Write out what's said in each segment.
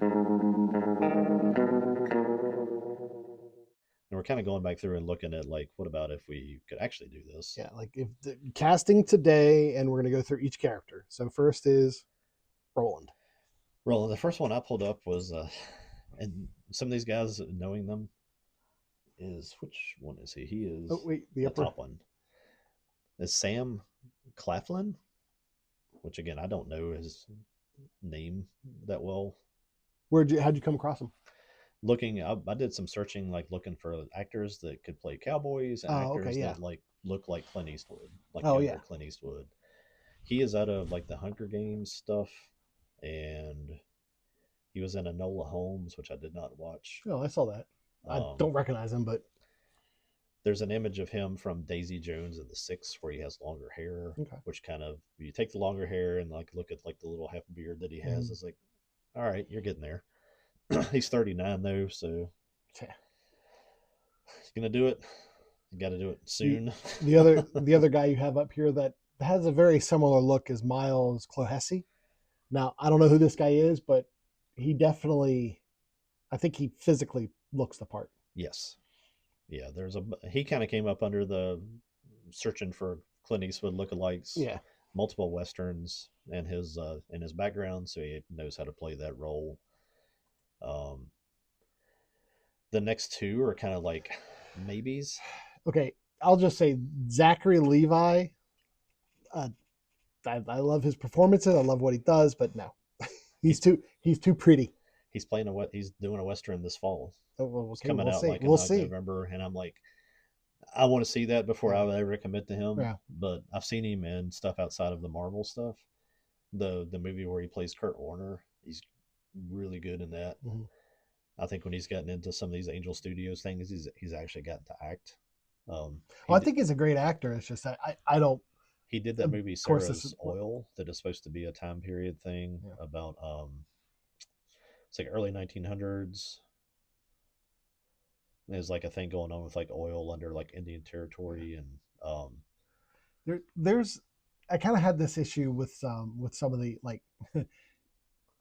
And we're kind of going back through and looking at like, what about if we could actually do this? Yeah, like if the casting today, and we're going to go through each character. So first is Roland. Well, the first one I pulled up was, and some of these guys, knowing them, is which one is he? He Oh is wait, the the upper. top one. Is Sam Claflin, which again I don't know his name that well. How'd you come across him? Looking, I did some searching, like looking for actors that could play cowboys and Oh, okay, actors yeah. that like look like Clint Eastwood, like Oh, younger yeah. Clint Eastwood. He is out of like the Hunger Games stuff, and he was in Enola Holmes, which I did not watch. Oh, I saw that. I Um, don't recognize him, but there's an image of him from Daisy Jones and the Six where he has longer hair, okay. which kind of, you take the longer hair and like look at like the little half beard that he has. Mhm. It's like, all right, you're getting there. He's 39 though, so Yeah. he's gonna do it. You got to do it The soon. the other guy you have up here that has a very similar look is Miles Clohessy. Now I don't know who this guy is, but he definitely, I think he physically looks the part. Yes, yeah. He kind of came up under the searching for Clint Eastwood lookalikes, Yeah. multiple westerns in his background, so he knows how to play that role. Um, the next two are kind of like maybes. Okay, I'll just say Zachary Levi. Uh, I love his performances. I love what he does, but no, He's he's too pretty. he's doing a western this fall. Oh, well, It's okay, coming we'll out see. like in We'll see. November, and I'm like, I want to see that before I Yeah, would ever commit to him. yeah. But I've seen him in stuff outside of the Marvel stuff. The movie where he plays Kurt Warner, he's really good in that. Mm-hmm. I think when he's gotten into some of these Angel Studios things, he's actually gotten to act. Well, He I did, think he's a great actor. It's just that I don't. he did that Of movie course, this Sarah's is Oil that is supposed to be a time period thing yeah. about it's like early 1900s. There's like a thing going on with like oil under like Indian Yeah. territory, and There's I kind of had this issue with some of the like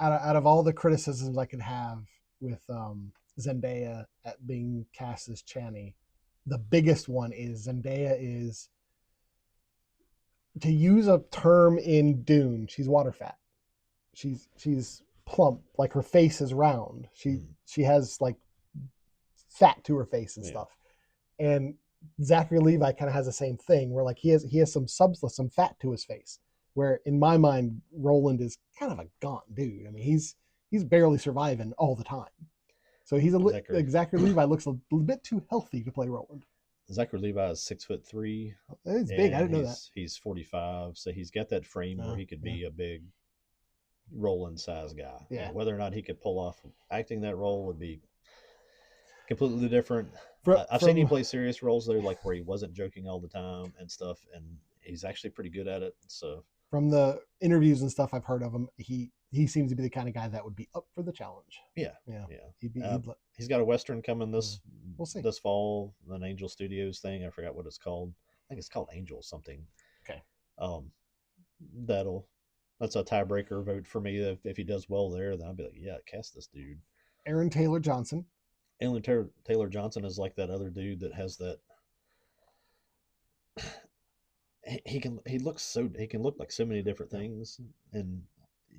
out of all the criticisms I could have with Zendaya at being cast as Chani, the biggest one is Zendaya is, to use a term in Dune, she's water fat. She's plump, like her face is round. mm, She has like fat to her face and yeah, stuff. And Zachary Levi kind of has the same thing where like he has some substance, some fat to his face. Where in my mind, Roland is kind of a gaunt dude. I mean, he's barely surviving all the time. So Zachary Zachary Levi looks a little bit too healthy to play Roland. Zachary Levi is 6'3", It's big. I and didn't know that. he's 45, so he's got that frame where he could Yeah, be a big Roland size guy. yeah. Whether or not he could pull off acting that role would be completely different. I've seen him From play serious roles there, like where he wasn't joking all the time and stuff, and he's actually pretty good at it. So from the interviews and stuff I've heard of him, he seems to be the kind of guy that would be up for the challenge. yeah, Yeah, yeah. he'd be. He's got a western coming We'll see. this fall, an Angel Studios thing. I forgot what it's called. I think it's called Angel something. Okay. Um, that'll that's a tiebreaker vote for me. If he does well there, then I'll be like, yeah, cast this dude. Aaron Taylor Johnson. Alan Taylor Johnson is like that other dude that has that. He can look like so many different Yeah. things, and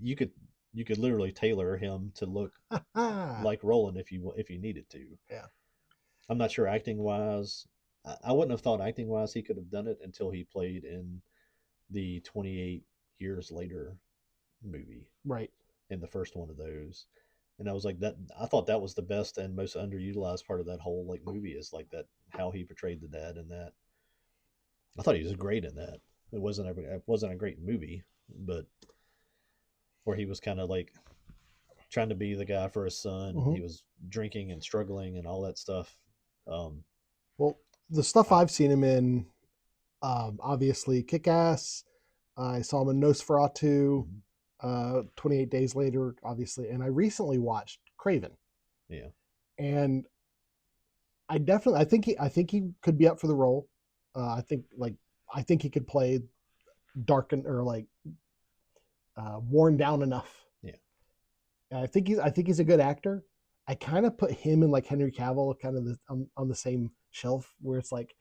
you could you could literally tailor him to look yeah. like Roland if you needed to. I'm not sure acting wise. I wouldn't have thought acting wise he could have done it until he played in the 28 years later movie, Right. in the first one of those. And I was like that. I thought that was the best and most underutilized part of that whole like movie is like that how he portrayed the dad in that. I thought he was great in that. It wasn't a great movie, but where he was kind of like trying to be the guy for his son, and Mm-hmm. he was drinking and struggling and all that stuff. Um, Well, the stuff I, I've seen him in, obviously Kick Ass. I saw him in Nosferatu. 28 Days Later, obviously, and I recently watched Craven, yeah, and I think he could be up for the role. I think he could play dark or like worn down enough, yeah. I think he's a good actor. I kind of put him and like Henry Cavill kind of on the same shelf where it's like,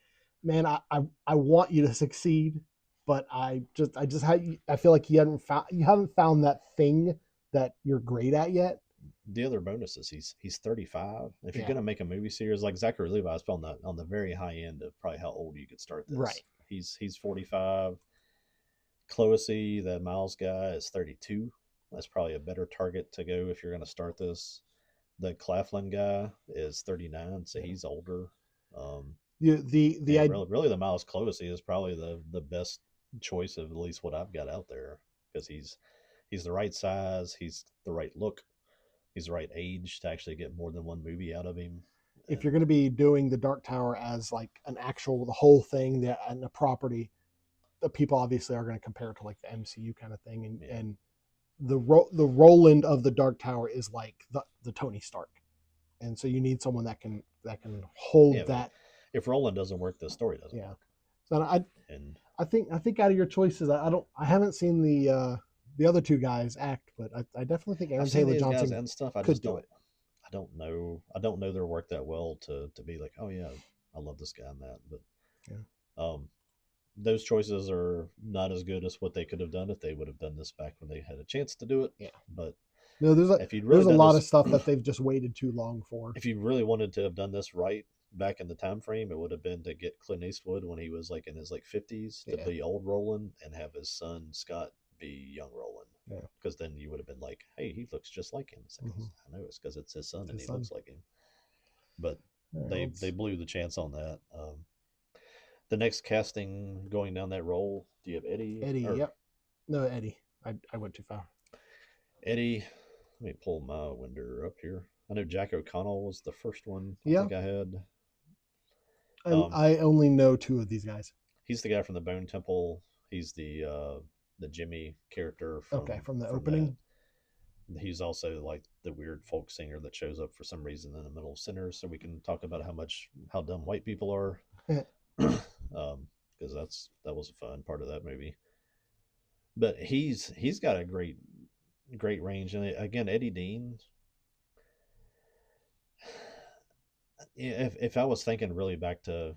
man, I want you to succeed, but I feel like you haven't found that thing that you're great at yet. The other bonus is he's 35. If you're Yeah, gonna make a movie series like Zachary Levi's, on the very high end of probably how old you could start right. this. He's 45. Cloesy, the Miles guy, is 32. That's probably a better target to go if you're gonna start this. The Claflin guy is 39, so Yeah. he's older. Um, The and really, the Miles Cloesy is probably the best choice of at least what I've got out there because he's the right size, he's the right look, he's the right age to actually get more than one movie out of him. if you're And going to be doing the Dark Tower as like an actual the whole thing that and a property, the people obviously are going to compare it to like the MCU kind of thing, yeah, and the Roland of the Dark Tower is like the Tony Stark, and so you need someone that can hold yeah. But that. if Roland doesn't work, the story doesn't Yeah. work. So And I think out of your choices, I haven't seen the other two guys act, but I definitely think I've Aaron seen Taylor these guys Johnson and stuff. could do it. I don't know. I don't know their work that well to be like, oh yeah, I love this guy and that. But Yeah. um, those choices are not as good as what they could have done if they would have done this back when they had a chance to do it. Yeah. But No, if you'd really there's a done lot this, of stuff that they've just waited too long for. if you really wanted to have done this right back in the time frame, it would have been to get Clint Eastwood when he was like in his like 50s to Yeah. be old Roland and have his son Scott be young Roland. Yeah. Because then you would have been like, hey, he looks just like him. It's like, Mm-hmm. I know it's because it's his son and His he son. looks like him. But All right, they blew the chance on that. The next casting going down that role, do you have Eddie Eddie. or Yep. No, Eddie. I went too far. Eddie? Let me pull my window up here. I know Jack O'Connell was the first one I Yeah. think I had. I only know two of these guys. He's the guy from the Bone Temple. He's the Jimmy character Okay, from the from that. opening. He's also like the weird folk singer that shows up for some reason in the middle of Sinners. So we can talk about how dumb white people are, because that was a fun part of that movie. But he's got a great range, and again, Eddie Dean. If I was thinking really back to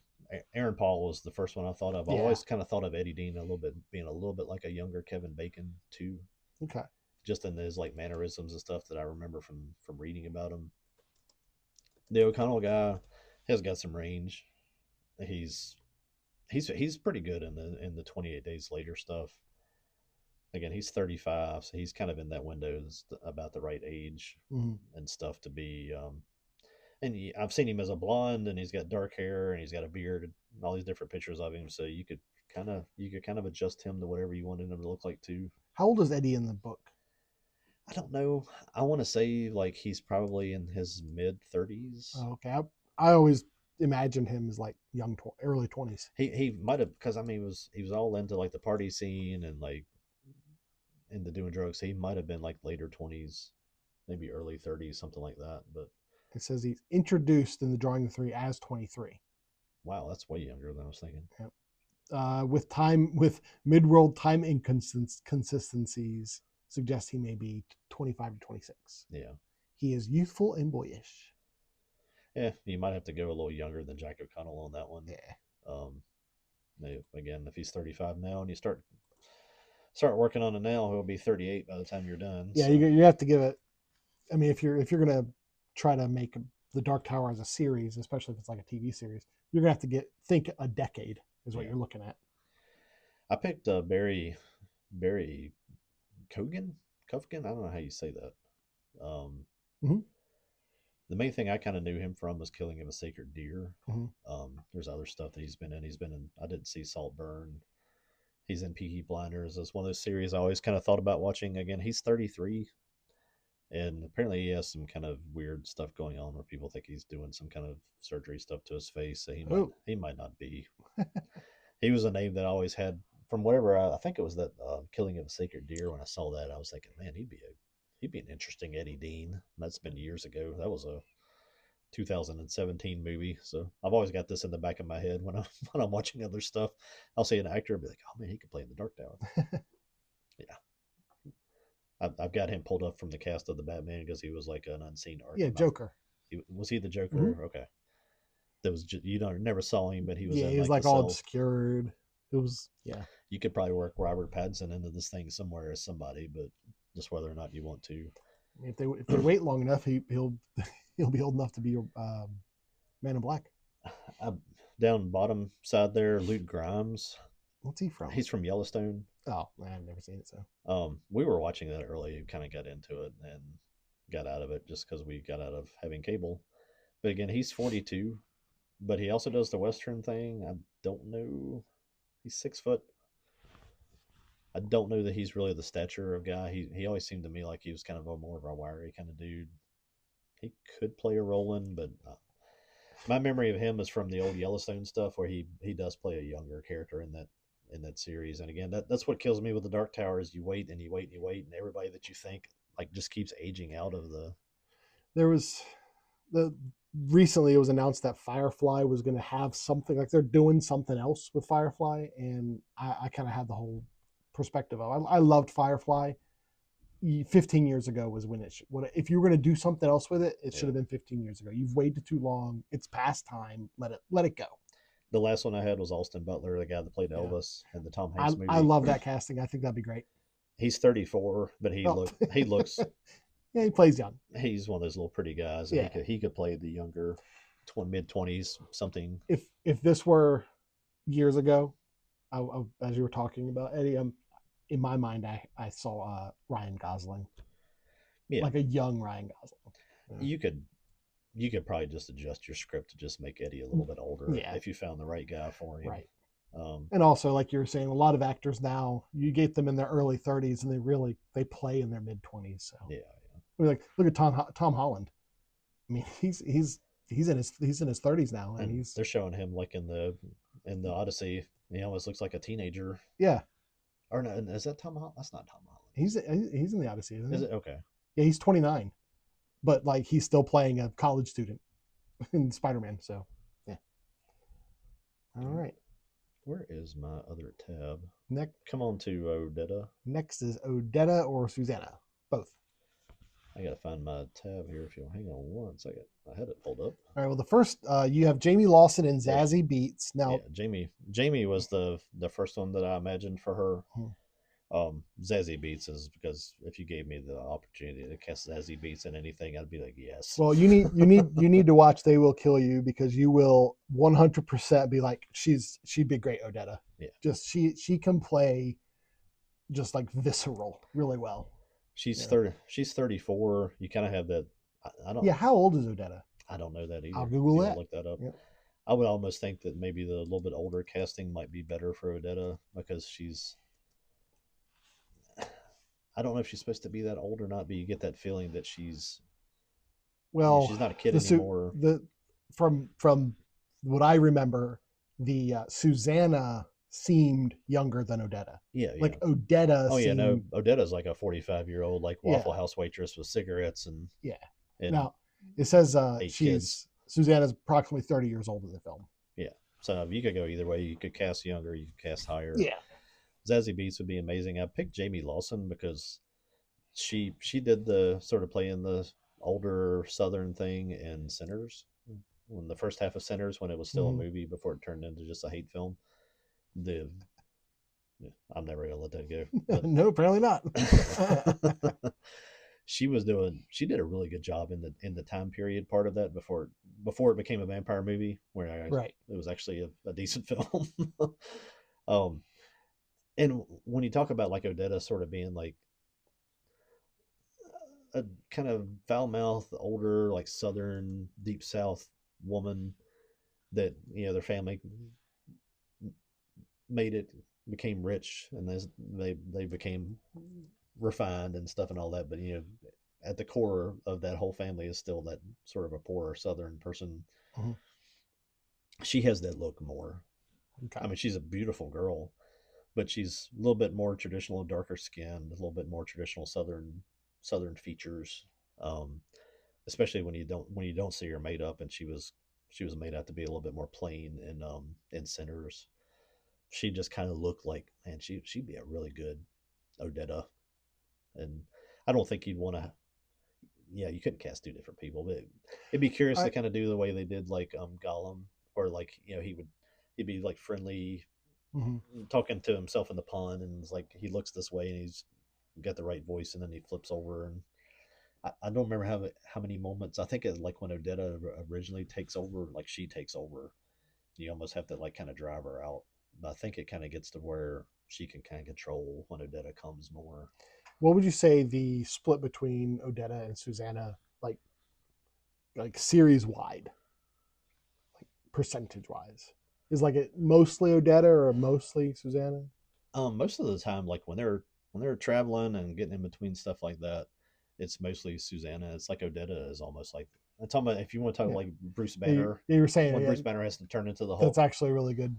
Aaron Paul was the first one I thought of. I Yeah. always kind of thought of Eddie Dean a little bit being a little bit like a younger Kevin Bacon too, Okay. just in his like mannerisms and stuff that I remember from reading about him. The O'Connell guy has got some range. He's he's pretty good in the 28 days later stuff. Again, he's 35, so he's kind of in that window about the right age Mm-hmm. and stuff to be. I've seen him as a blonde, and he's got dark hair, and he's got a beard, and all these different pictures of him. So you could kind of adjust him to whatever you wanted him to look like too. How old is Eddie in the book? I don't know. I want to say like he's probably in his mid 30s. Oh, okay. I always imagined him as like early 20s. He might have because I mean he was all into like the party scene and like into doing drugs. He might have been like later 20s, maybe early 30s, something like that. But It says he's introduced in the Drawing the Three as 23. wow, that's way younger than I was thinking. Yep. With mid-world time inconsistencies suggest he may be 25 to 26. Yeah. He is youthful and boyish. Yeah, you might have to go a little younger than Jack O'Connell on that one. Yeah. Um, again, if he's 35 now and you start working on it now, he'll be 38 by the time you're done. Yeah, so. you have to give it. I mean, if you're gonna try to make the Dark Tower as a series, especially if it's like a TV series, you're gonna have to think a decade is what you're looking at. I picked Barry Kogan. Kufkin. I don't know how you say that. Mm-hmm. The main thing I kind of knew him from was Killing of a Sacred Deer. Mm-hmm. There's other stuff that he's been in. He's been in. I didn't see Saltburn. He's in Peaky Blinders. It's one of those series I always kind of thought about watching. Again, he's 33, and apparently he has some kind of weird stuff going on where people think he's doing some kind of surgery stuff to his face. So he might not be. He was a name that I always had from whatever I think it was that Killing of a Sacred Deer. When I saw that, I was thinking, man, he'd be an interesting Eddie Dean. That's been years ago. That was a 2017 movie. So I've always got this in the back of my head when I'm watching other stuff. I'll see an actor and be like, oh man, he could play in the Dark Tower. Yeah. I've got him pulled up from the cast of the Batman because he was like an unseen Yeah, Arkham. Joker. Was he the Hmm. Joker? Okay, that was just, you don't never saw him, but he was Yeah, in he was like the like all cell. obscured. It was yeah. You could probably work Robert Pattinson into this thing somewhere as somebody, but just whether or not you want to. If they wait long enough, he'll he'll be old enough to be Man in Black. I, down bottom side there, Luke Grimes. What's he from? He's from Yellowstone. Oh, I've never seen it. So We were watching that early, kind of got into it and got out of it just because we got out of having cable. But again, he's 42, but he also does the Western thing. I don't know. He's 6 foot. I don't know that he's really the stature of guy. He always seemed to me like he was kind of a more of a wiry kind of dude. He could play a Roland, but my memory of him is from the old Yellowstone stuff where he does play a younger character in that series. And again, that's what kills me with the Dark Tower is you wait and you wait and you wait, and everybody that you think like just keeps aging out of the. there was the recently it was announced that Firefly was going to have something like they're doing something else with Firefly, and I kind of had the whole perspective of I loved Firefly. 15 years ago was when if you were going to do something else with it, it should Yeah. have been 15 years ago. You've waited too long. It's past time. Let it go. The last one I had was Austin Butler, the guy that played Yeah. Elvis in the Tom I, Hanks I movie. love that casting. I think that'd be great. He's 34, but Oh. he looks Yeah, he plays young. he's one of those little pretty guys, and Yeah. he could play the younger, mid 20s something. If this were years ago, as you were talking about Eddie, in my mind, I saw Ryan Gosling, Yeah, like a young Ryan Gosling. Yeah. You could probably just adjust your script to just make Eddie a little bit older Yeah. if you found the right guy for him. Right. Um, And also, like you were saying, a lot of actors now, you get them in their early 30s and they play in their mid 20s. So yeah, I mean, like look at Tom Holland. I mean, he's in his 30s now, and and he's they're showing him like in the Odyssey. He almost looks like a teenager. yeah, Or no, is that Tom Holland? That's not Tom Holland. he's in the Odyssey, isn't Is he? it okay? Yeah, he's 29, but like he's still playing a college student in Spider-Man. So yeah, all right. Where is my other tab? Next Come on to Odetta. next is Odetta or Susanna, both. I gotta find my tab here. If you'll hang on one second, I had it pulled up. All right. Well, the first you have Jamie Lawson and There's Zazie Beetz. yeah, Now, Jamie was the first one that I imagined for her. hmm, Zazie Beats is because if you gave me the opportunity to cast Zazie Beats in anything, I'd be like, yes. well, you need to watch They Will Kill You because you will 100% be like she'd be a great Odetta. Yeah. Just she can play just like visceral really well. She's Yeah. 30. She's 34. You kind of have that. I don't. Yeah, how old is Odetta? I don't know that either. I'll Google You that. look that up. Yeah. I would almost think that maybe the little bit older casting might be better for Odetta because she's. I don't know if she's supposed to be that old or not, but you get that feeling that Well, she's not a kid the anymore. from what I remember, the Susanna seemed younger than Odetta. Yeah, Like Odetta Oh yeah, seemed no. Odetta's like a 45-year-old like Yeah. Waffle House waitress with cigarettes and yeah. and Now it says 8 she's Susanna's approximately 30 years old in the film. yeah. So you could go either way. You could cast younger, you could cast higher. Yeah. Zazie Beetz would be amazing. I picked Jamie Lawson because she did the sort of playing the older Southern thing in Sinners. When the first half of Sinners, when it was still Mhm. a movie before it turned into just a hate film. The I'm never gonna let that go. But No, apparently not. she did a really good job in the time period part of that before it became a vampire movie where Right. it was actually a decent film. um and when you talk about like Odetta sort of being like a kind of foul mouthed older like southern deep south woman that their family made it became rich and they became refined and stuff and all that, but at the core of that whole family is still that sort of a poor southern person. Mhm. She has that look more. Okay. I mean, she's a beautiful girl, but she's a little bit more traditional, darker skinned, a little bit more traditional southern features. um Especially when you don't see her made up, and she was made out to be a little bit more plain in Sinners. She just kind of looked like, man, she'd be a really good Odetta. And I don't think you'd want to. Yeah, you couldn't cast two different people, but it'd be curious I to kind of do the way they did like Gollum, or like he'd be like friendly, mhm. talking to himself in the pond, and it's like he looks this way and he's got the right voice, and then he flips over, and I don't remember how many moments. I think it like when Odetta originally takes over, like she takes over, you almost have to like kind of drive her out. But I think it kind of gets to where she can kind of control when Odetta comes more. What would you say the split between Odetta and Susanna, like series wide, like percentage wise, is like it mostly Odetta or mostly Susanna? Most of the time, like when they're traveling and getting in between stuff like that, it's mostly Susanna. It's like Odetta is almost like I'm talking about if you want to talk Yeah, like Bruce you, Banner, you were saying when yeah, Bruce Banner has to turn into the that's Hulk, actually a really good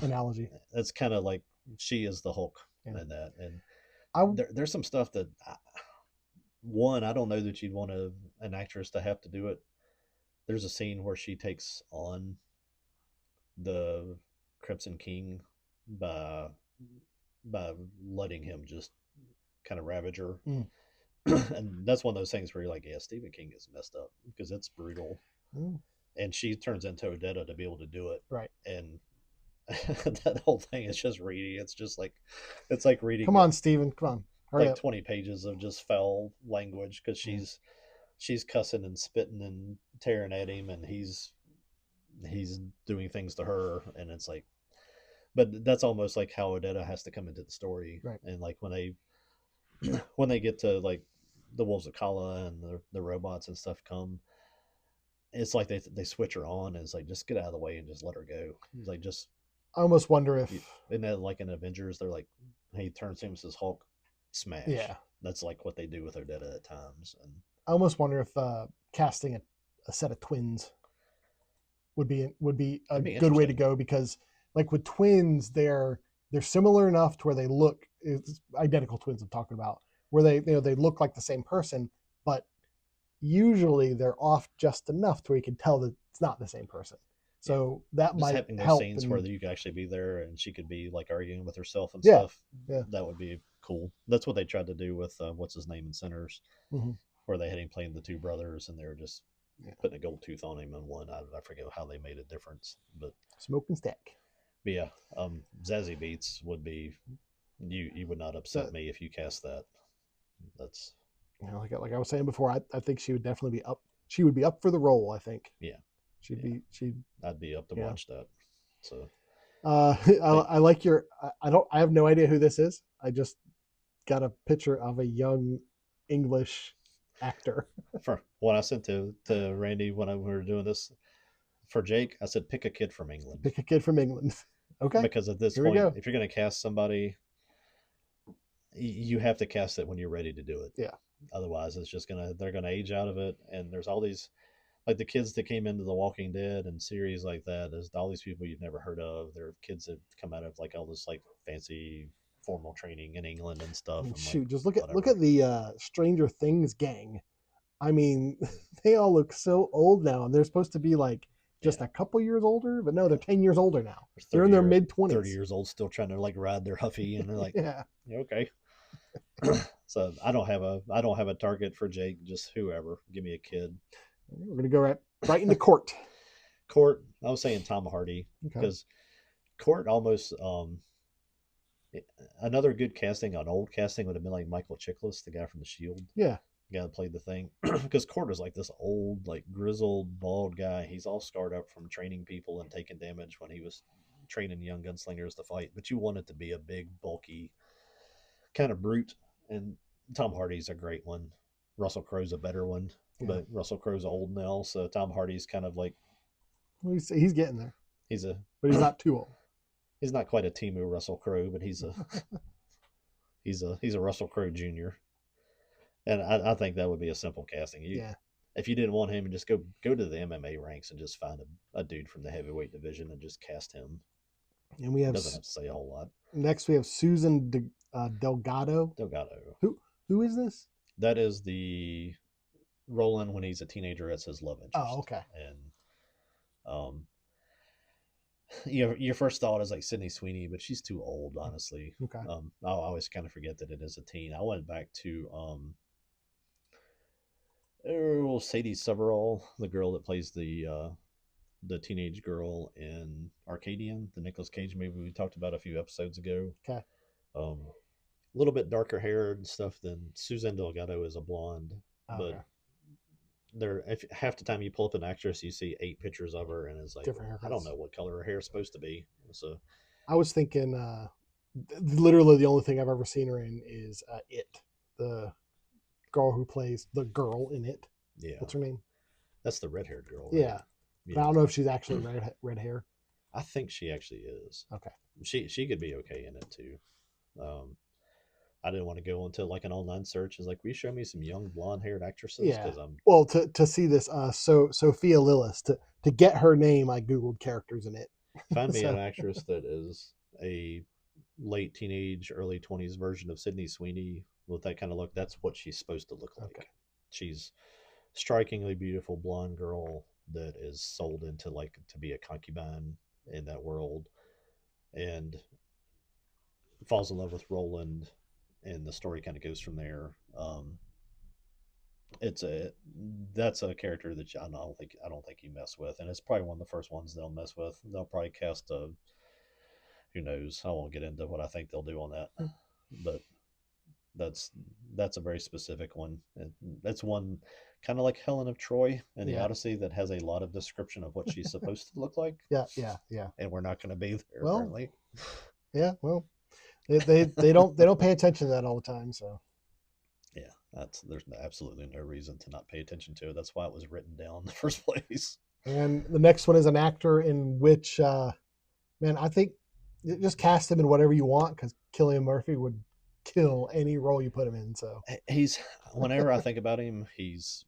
analogy. that's kind of like she is the Hulk Yeah, in that. And I there's some stuff that one I don't know that you'd want an actress to have to do it. There's a scene where she takes on the Crimson King by by letting him just kind of ravage her. mm, And that's one of those things where you're like, yeah, Stephen King is messed up because it's brutal. mm, And she turns into Odetta to be able to do it. right. And that whole thing is just reading. It's just like, it's like Come reading on, Steven. Come on, hurry like up. 20 pages of just foul language because Yeah. she's cussing and spitting and tearing at him, and he's doing things to her, and it's like, but that's almost like how Odetta has to come into the story. Right. And like when they get to like the wolves of Kala and the robots and stuff come, it's like they switch her on, and it's like just get out of the way and just let her go. It's like just I almost wonder you, if, and then like in Avengers, they're like he turns him as Hulk, smash. yeah, That's like what they do with Odetta at times, and I almost wonder if casting a set of twins would be a it'd be good way to interesting. go because like with twins they're similar enough to where they look it's identical twins I'm talking about where they look like the same person but usually they're off just enough to where you can tell that it's not the same person Yeah, so that just might having those help scenes where and you could actually be there and she could be like arguing with herself and yeah stuff. yeah That would be cool. That's what they tried to do with what's his name in Sinners, mm-hmm. where they had him playing the two brothers and they were just Yeah, putting a gold tooth on him in one. I forget how they made a difference, smoke and stack but yeah, Zazie Beats would be you would not upset that me if you cast that. That's like I was saying before I think she would definitely be up she would be up for the role I think yeah, she'd yeah. be she I'd be up to yeah watch that. So like I like your. I don't. I have no idea who this is. I just got a picture of a young English actor. for what I sent to Randy when we were doing this for Jake, I said pick a kid from England Pick a kid from England. Okay, because at this here we point, go. if you're going to cast somebody, you have to cast it when you're ready to do it. Yeah, Otherwise, they're gonna age out of it. And there's all these like the kids that came into The Walking Dead and series like that. There's all these people you've never heard of. They're kids that come out of like all this like fancy formal training in England and I stuff. mean, I'm like, shoot, just look whatever. at the Stranger Things gang. I mean, they all look so old now, and they're supposed to be like just Yeah, a couple years older, but no, they're 10 years older now. they're They're in 30 their year mid 30 20s. years old still trying to like ride their Huffy, and they're like, Yeah, yeah, okay. So I don't have a target for Jake. Just whoever. Give me a kid. we're gonna go right into court. Court. I was saying Tom Hardy Okay. because Court almost another good casting on old casting would have been like Michael Chiklis, the guy from The Shield, Yeah. the guy that played the Thing, because Court is like this old, like grizzled, bald guy. He's all scarred up from training people and taking damage when he was training young gunslingers to fight. But you want it to be a big, bulky, kind of brute. And Tom Hardy's a great one. Russell Crowe's a better one, Yeah. but Russell Crowe's old now, so Tom Hardy's kind of like Well, he's getting there, he's a but he's not too old. he's not quite a Timu Russell Crowe, but he's a Russell Crowe Jr. And I think that would be a simple casting. Yeah. If you didn't want him, just go to the MMA ranks and just find a dude from the heavyweight division and just cast him. And we have Doesn't have to say a whole lot. next we have Susan Delgado. Delgado. Who is this? That is the Roland when he's a teenager as his love interest. Oh, okay. And your first thought is like Sydney Sweeney, but she's too old, honestly. Okay. I always kind of forget that it is a teen. I went back to Oh, Sadie Severall, the girl that plays the teenage girl in Arcadian, the Nicolas Cage movie we talked about a few episodes ago. Okay. A little bit darker haired and stuff than Susan Delgado is a blonde, but Okay. there if half the time you pull up an actress, you see 8 pictures of her, and it's like Different I don't haircuts. know what color her hair is supposed to be. So I was thinking, literally the only thing I've ever seen her in is It, the girl who plays the girl in It. yeah, What's her name? that's the red haired girl, right? Yeah, but I Yeah, don't know if she's actually red hair. I think she actually is. Okay. She could be okay in it too. Um, I didn't want to go into like an online search. Is like, will you show me some young blonde haired actresses? Yeah. Because I'm Well, to see this, Sophia Lillis, to get her name, I googled characters in It. find me an So actress that is a late teenage, early 20s version of Sydney Sweeney with that kind of look. That's what she's supposed to look okay. like. She's strikingly beautiful blonde girl that is sold into like to be a concubine in that world and falls in love with Roland, and the story kind of goes from there. It's a that's a character that I don't think you mess with, and it's probably one of the first ones they'll mess with. They'll probably cast a who knows. I won't get into what I think they'll do on that, but that's that's a very specific one. It's one kind of like Helen of Troy and the Yeah. Odyssey that has a lot of description of what she's supposed to look like, Yeah. Yeah. Yeah. and we're not going to be there Well. apparently. Yeah. Well, they don't pay attention to that all the time. So Yeah, that's there's absolutely no reason to not pay attention to it. That's why it was written down in the first place. and the next one is an actor in which, man, I think just cast him in whatever you want because Killian Murphy would kill any role you put him in. So He's whenever I think about him, he's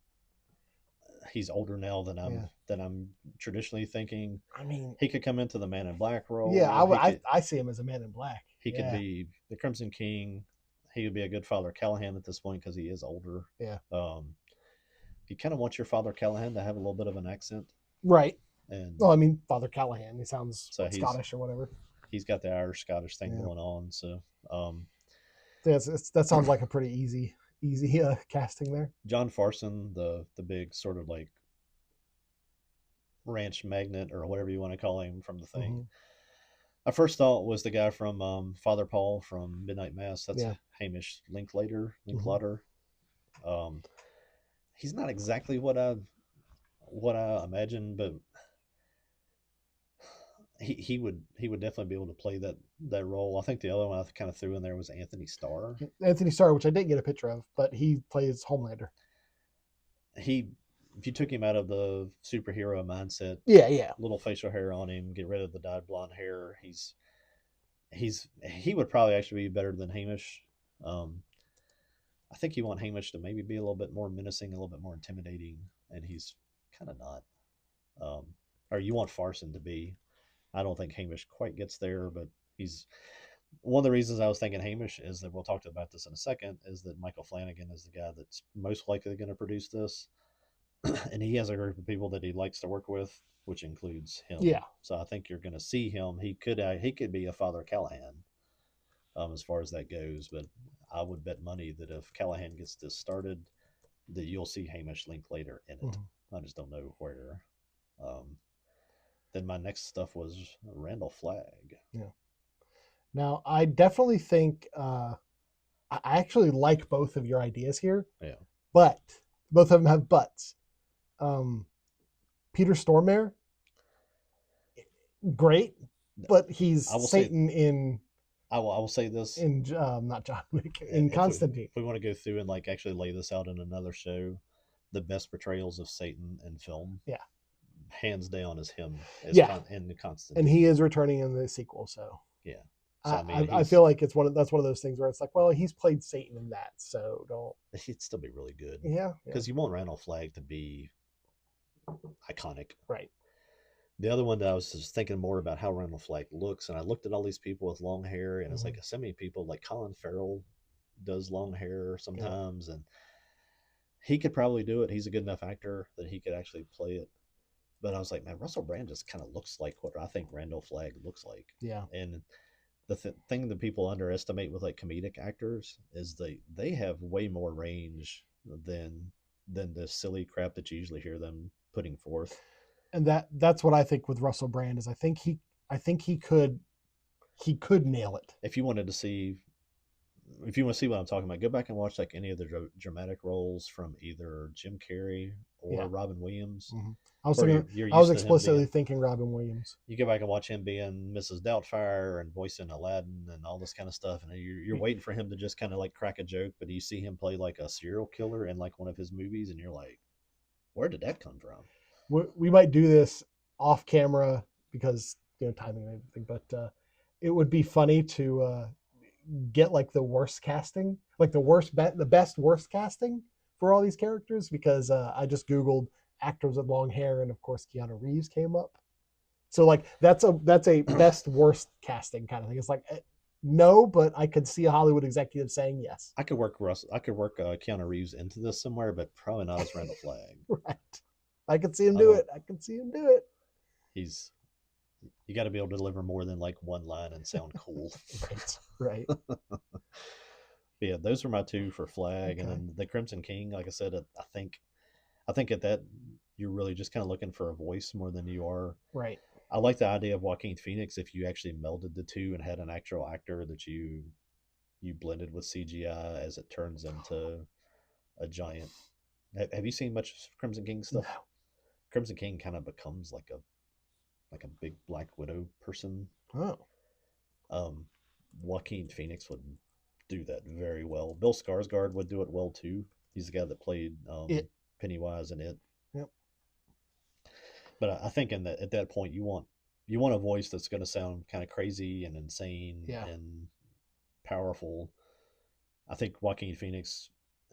older now yeah, than I'm traditionally thinking. I mean, He could come into the Man in Black yeah, role. I see him as a Man in Black. He could Yeah, be the Crimson King. He would be a good Father Callahan at this point because he is older. yeah, You kind of want your Father Callahan to have a little bit of an accent, right. and Well, I mean, Father Callahan. He sounds so Scottish or whatever. he's got the Irish Scottish thing Yeah, going on. So yeah that sounds like a pretty easy casting there. John Farson, the big sort of like ranch magnate or whatever you want to call him from the thing. Hmm. I first thought was the guy from Father Paul from Midnight Mass. That's Yeah. Hamish Linklater. Hmm. Linklater. Um, he's not exactly what I imagined, but he would definitely be able to play that role. I think the other one I kind of threw in there was Anthony Starr. Anthony Starr, which I didn't get a picture of, but he plays Homelander. He if you took him out of the superhero mindset, Yeah, yeah, little facial hair on him, get rid of the dyed blonde hair, he would probably actually be better than Hamish. Um, I think you want Hamish to maybe be a little bit more menacing, a little bit more intimidating, and he's kind of not. Um, or you want Farson to be. I don't think Hamish quite gets there, but he's one of the reasons I was thinking Hamish is that we'll talk about this in a second. Is that Michael Flanagan is the guy that's most likely going to produce this, and he has a group of people that he likes to work with, which includes him. yeah. So I think you're going to see him. He could be a Father Callahan, as far as that goes. But I would bet money that if Callahan gets this started, that you'll see Hamish Linklater in it. Hmm. I just don't know where. Um, then my next stuff was Randall Flagg. Yeah. Now, I definitely think I actually like both of your ideas here, Yeah, but both of them have buts. Um, Peter Stormare, great, but he's I will say Satan in I will say this. not John Wick in Constantine. If we want to go through and like actually lay this out in another show, the best portrayals of Satan in film, Yeah, hands down, is him as yeah, in the Constant. and he is returning in the sequel. So Yeah. So I mean, I feel like that's one of those things where it's like, well, he's played Satan in that, so don't. he'd still be really good Yeah, yeah, because you want Randall Flagg to be iconic. right. The other one that I was just thinking more about how Randall Flagg looks, and I looked at all these people with long hair, and it's Hmm. like so many people like Colin Farrell does long hair Yeah, sometimes, and he could probably do it. He's a good enough actor that he could actually play it. But I was like, man, Russell Brand just kind of looks like what I think Randall Flagg looks like. yeah, And thing that people underestimate with like comedic actors is they have way more range than than the silly crap that you usually hear them putting forth. And that's what I think with Russell Brand is I think he could nail it. If you wanted to see, if you want to see what I'm talking about, go back and watch like any of the dramatic roles from either Jim Carrey or Yeah. Robin Williams, Mm-hmm. where you're I was used to him explicitly being. thinking Robin Williams. You go back and watch him being Mrs. Doubtfire and voicing Aladdin and all this kind of stuff, and you're waiting for him to just kind of like crack a joke, but you see him play like a serial killer in like one of his movies, and you're like, where did that come from? We might do this off camera because timing and everything, but it would be funny to get like the worst casting, like the best worst casting for all these characters, because I just googled actors with long hair, and of course Keanu Reeves came up. So like that's a best worst casting kind of thing. It's like no, but I could see a Hollywood executive saying yes. I could work Keanu Reeves into this somewhere, but probably not as Randall Flagg. Right. I could see him do it. I could see him do it. He's you got to be able to deliver more than like one line and sound cool. Right. But yeah, those are my two for Flag, and then the Crimson King. Like I said, I think at that you're really just kind of looking for a voice more than you are. Right. I like the idea of Joaquin Phoenix if you actually melded the two and had an actual actor that you blended with CGI as it turns into a giant. Have you seen much Crimson King stuff? No. Crimson King kind of becomes like a big Black Widow person. Oh. Joaquin Phoenix would do that very well. Bill Skarsgård would do it well too. He's the guy that played Pennywise in It. Yep. But I think at that point you want a voice that's going to sound kind of crazy and insane and powerful. I think Joaquin Phoenix,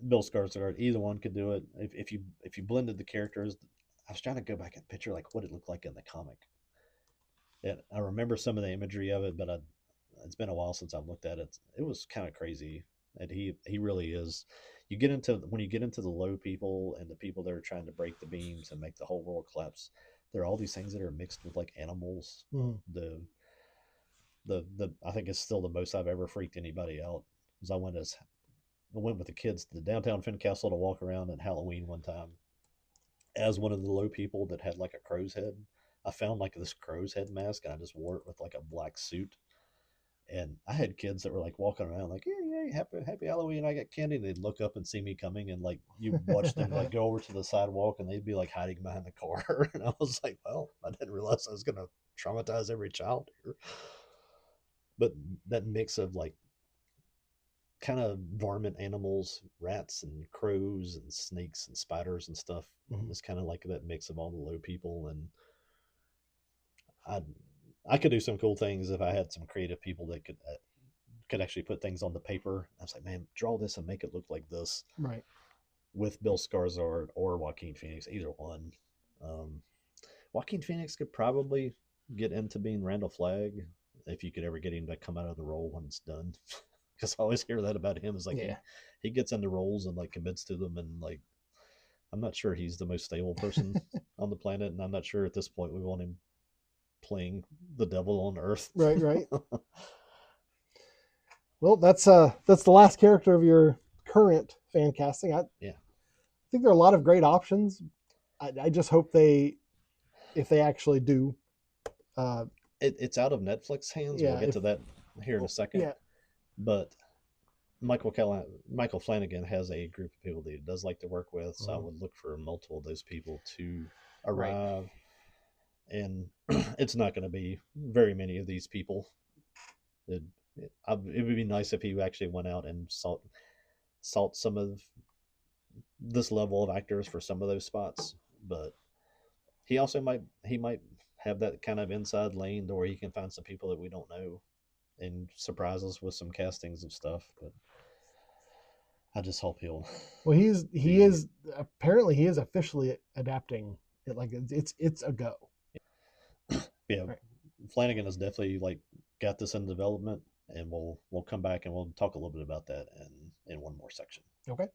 Bill Skarsgård, either one could do it. If you blended the characters, I was trying to go back and picture like what it looked like in the comic. And I remember some of the imagery of it, but it's been a while since I've looked at it. It was kind of crazy, and he really is. When you get into the low people and the people that are trying to break the beams and make the whole world collapse, there are all these things that are mixed with like animals. Mm. The I think it's still the most I've ever freaked anybody out. Because I went with the kids to the downtown Fincastle to walk around at Halloween one time as one of the low people that had like a crow's head. I found like this crow's head mask and I just wore it with like a black suit. And I had kids that were like walking around like, yeah, happy Halloween. I got candy. And they'd look up and see me coming, and like you watch them like go over to the sidewalk and they'd be like hiding behind the car. And I was like, well, I didn't realize I was going to traumatize every child here. But that mix of like kind of varmint animals, rats and crows and snakes and spiders and stuff, is kind of like that mix of all the low people. And I could do some cool things if I had some creative people that could actually put things on the paper. I was like, man, draw this and make it look like this. Right. With Bill Skarsgård or Joaquin Phoenix, either one. Joaquin Phoenix could probably get into being Randall Flagg if you could ever get him to come out of the role when it's done. Because I always hear that about him. Is like he gets into roles and like commits to them, and like I'm not sure he's the most stable person on the planet, and I'm not sure at this point we want him playing the devil on Earth. Right. Well, that's the last character of your current fan casting. I think there are a lot of great options. I just hope if they actually do. It's out of Netflix hands. We'll get to that here in a second. Yeah. But Michael Flanagan has a group of people that he does like to work with, so I would look for multiple of those people to arrive. Right. And it's not going to be very many of these people. It would be nice if he actually went out and sought some of this level of actors for some of those spots. But he also might have that kind of inside lane to where he can find some people that we don't know and surprise us with some castings of stuff. But I just hope he'll. Well, he is apparently he is officially adapting it. Like it's a go. Yeah, right. Flanagan has definitely like got this in development, and we'll come back and we'll talk a little bit about that in one more section. Okay.